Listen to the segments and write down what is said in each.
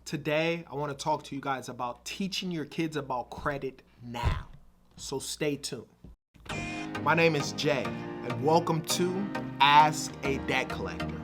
Today, I want to talk to you guys about teaching your kids about credit now. So stay tuned. My name is Jay, and welcome to Ask a Debt Collector.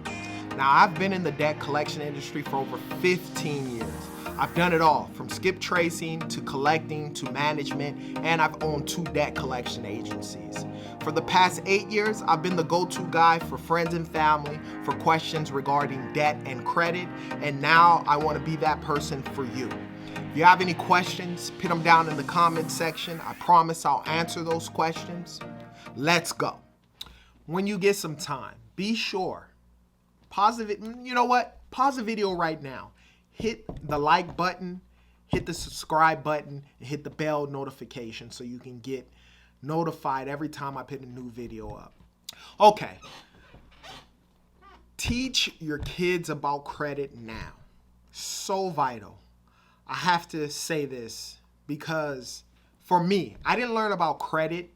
Now, I've been in the debt collection industry for over 15 years. I've done it all, from skip tracing to collecting to management, and I've owned 2 debt collection agencies. For the past 8 years, I've been the go-to guy for friends and family for questions regarding debt and credit, and now I want to be that person for you. If you have any questions, put them down in the comment section. I promise I'll answer those questions. Let's go. When you get some time, be sure, pause the video right now. Hit the like button, hit the subscribe button, and hit the bell notification so you can get notified every time I put a new video up. Okay. Teach your kids about credit now. So vital. I have to say this because for me, I didn't learn about credit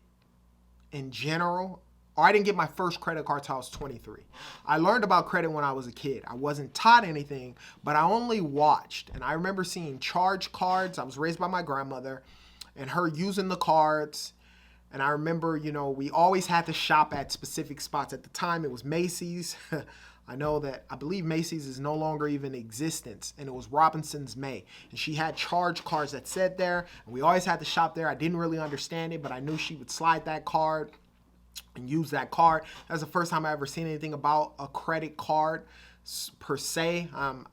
in general, or I didn't get my first credit card till I was 23. I learned about credit when I was a kid. I wasn't taught anything, but I only watched. And I remember seeing charge cards. I was raised by my grandmother and her using the cards. And I remember, we always had to shop at specific spots. At the time, it was Macy's. I believe Macy's is no longer even in existence. And it was Robinson's May. And she had charge cards that said there. And we always had to shop there. I didn't really understand it, but I knew she would slide that card and use that card. That was the first time I ever seen anything about a credit card per se.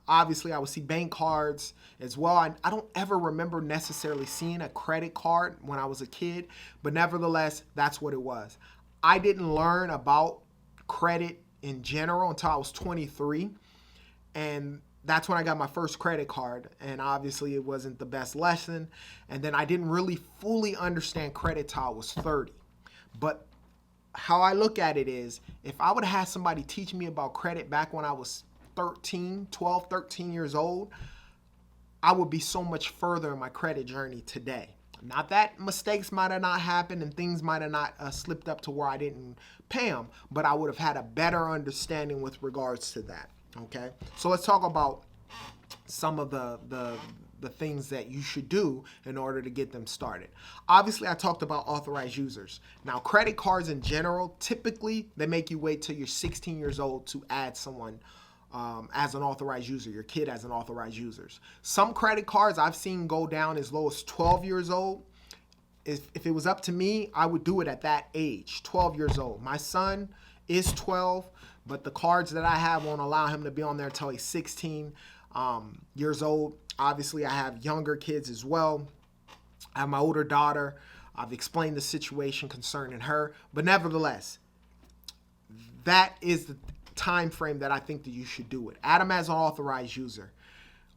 Obviously, I would see bank cards as well. I don't ever remember necessarily seeing a credit card when I was a kid, but nevertheless, that's what it was. I didn't learn about credit in general until I was 23, and that's when I got my first credit card, and obviously it wasn't the best lesson, and then I didn't really fully understand credit till I was 30. But how I look at it is, if I would have had somebody teach me about credit back when I was 12, 13 years old, I would be so much further in my credit journey today. Not that mistakes might have not happened and things might have not slipped up to where I didn't pay them, but I would have had a better understanding with regards to that, okay? So let's talk about some of the things that you should do in order to get them started. Obviously, I talked about authorized users. Now, credit cards in general, typically, they make you wait till you're 16 years old to add someone as an authorized user, your kid as an authorized user. Some credit cards I've seen go down as low as 12 years old. If it was up to me, I would do it at that age, 12 years old. My son is 12, but the cards that I have won't allow him to be on there until he's 16 years old. Obviously, I have younger kids as well. I have my older daughter. I've explained the situation concerning her. But nevertheless, that is the time frame that I think that you should do it. Add them as an authorized user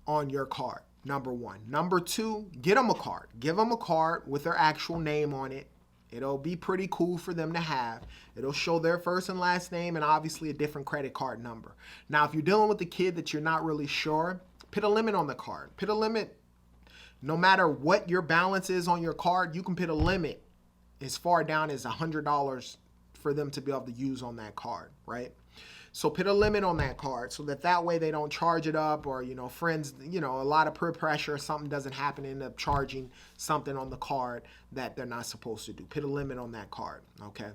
on your card, number 1. Number 2, get them a card. Give them a card with their actual name on it. It'll be pretty cool for them to have. It'll show their first and last name and obviously a different credit card number. Now, if you're dealing with a kid that you're not really sure, put a limit on the card. Put a limit. No matter what your balance is on your card, you can put a limit as far down as $100 for them to be able to use on that card, right? So put a limit on that card so that way they don't charge it up, or, friends, a lot of peer pressure or something doesn't happen, end up charging something on the card that they're not supposed to do. Put a limit on that card, okay?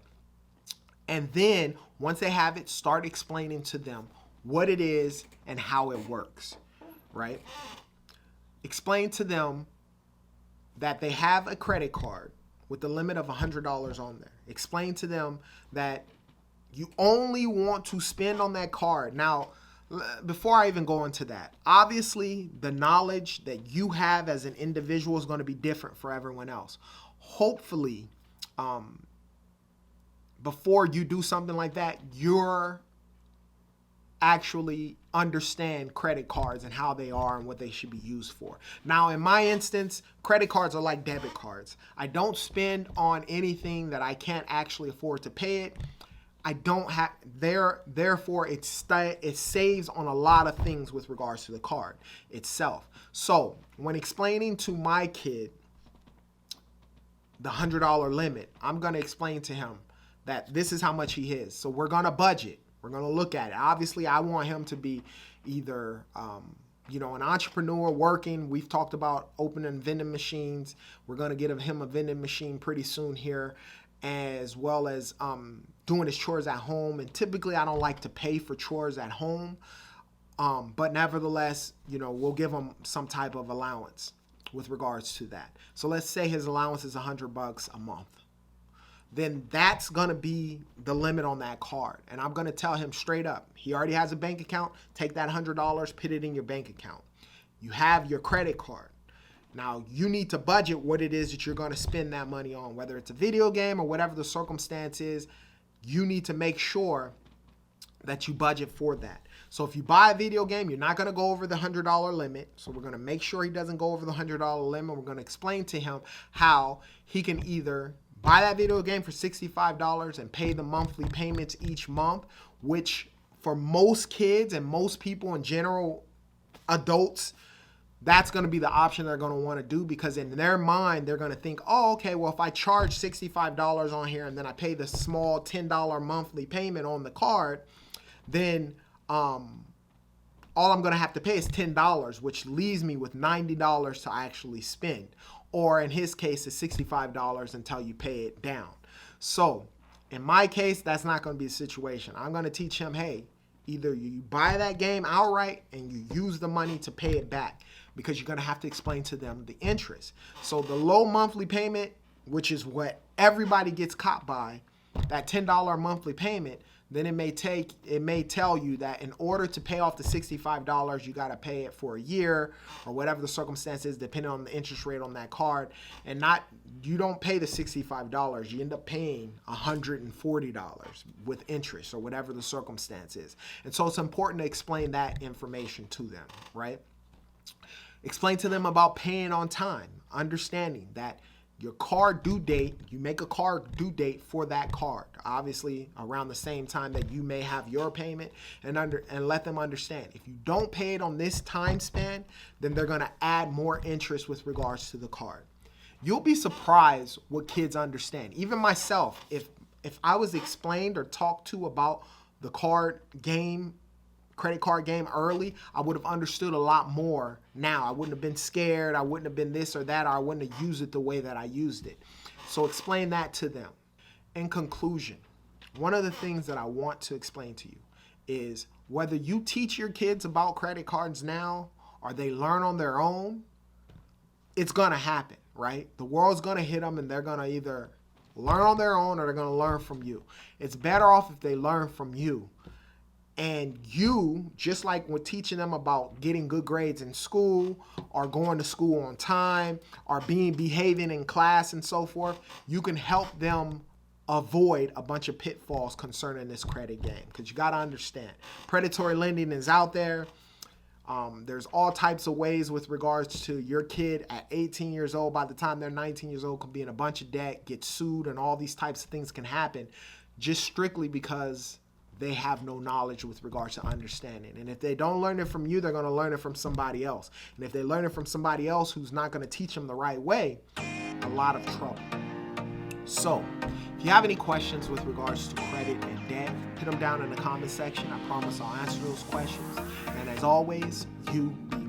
And then once they have it, start explaining to them what it is and how it works, right? Explain to them that they have a credit card with the limit of $100 on there. Explain to them that you only want to spend on that card. Now, before I even go into that, obviously the knowledge that you have as an individual is going to be different for everyone else. Hopefully, before you do something like that, you're actually understand credit cards and how they are and what they should be used for. Now, in my instance, credit cards are like debit cards. I don't spend on anything that I can't actually afford to pay it. I don't have, therefore it saves on a lot of things with regards to the card itself. So when explaining to my kid the $100 limit, I'm going to explain to him that this is how much he is. So we're going to budget. We're going to look at it. Obviously, I want him to be either an entrepreneur working. We've talked about opening vending machines. We're going to get him a vending machine pretty soon here, as well as doing his chores at home. And typically I don't like to pay for chores at home, but nevertheless, we'll give him some type of allowance with regards to that. So let's say his allowance is $100 a month. Then that's going to be the limit on that card. And I'm going to tell him straight up, he already has a bank account, take that $100, put it in your bank account. You have your credit card. Now, you need to budget what it is that you're going to spend that money on, whether it's a video game or whatever the circumstance is. You need to make sure that you budget for that. So if you buy a video game, you're not going to go over the $100 limit. So we're going to make sure he doesn't go over the $100 limit. We're going to explain to him how he can either buy that video game for $65 and pay the monthly payments each month, which for most kids and most people in general, adults, that's going to be the option they're going to want to do, because in their mind, they're going to think, oh, okay, well, if I charge $65 on here and then I pay the small $10 monthly payment on the card, then all I'm going to have to pay is $10, which leaves me with $90 to actually spend. Or in his case, it's $65 until you pay it down. So in my case, that's not going to be the situation. I'm going to teach him, hey, either you buy that game outright and you use the money to pay it back, because you're going to have to explain to them the interest. So the low monthly payment, which is what everybody gets caught by, that $10 monthly payment, then it may tell you that in order to pay off the $65, you got to pay it for a year or whatever the circumstance is, depending on the interest rate on that card. And you don't pay the $65, you end up paying $140 with interest or whatever the circumstance is. And so it's important to explain that information to them, right? Explain to them about paying on time, understanding that your card due date, you make a card due date for that card, obviously around the same time that you may have your payment, and let them understand if you don't pay it on this time span, then they're going to add more interest with regards to the card. You'll be surprised what kids understand. Even myself, if I was explained or talked to about the credit card game early, I would have understood a lot more now. I wouldn't have been scared. I wouldn't have been this or that. Or I wouldn't have used it the way that I used it. So explain that to them. In conclusion, one of the things that I want to explain to you is whether you teach your kids about credit cards now or they learn on their own, it's going to happen, right? The world's going to hit them and they're going to either learn on their own or they're going to learn from you. It's better off if they learn from you. And you, just like when teaching them about getting good grades in school or going to school on time or behaving in class and so forth, you can help them avoid a bunch of pitfalls concerning this credit game. Because you got to understand, predatory lending is out there. There's all types of ways with regards to your kid at 18 years old. By the time they're 19 years old, could be in a bunch of debt, get sued, and all these types of things can happen just strictly because they have no knowledge with regards to understanding. And if they don't learn it from you, they're going to learn it from somebody else. And if they learn it from somebody else who's not going to teach them the right way, a lot of trouble. So if you have any questions with regards to credit and debt, put them down in the comment section. I promise I'll answer those questions. And as always, you be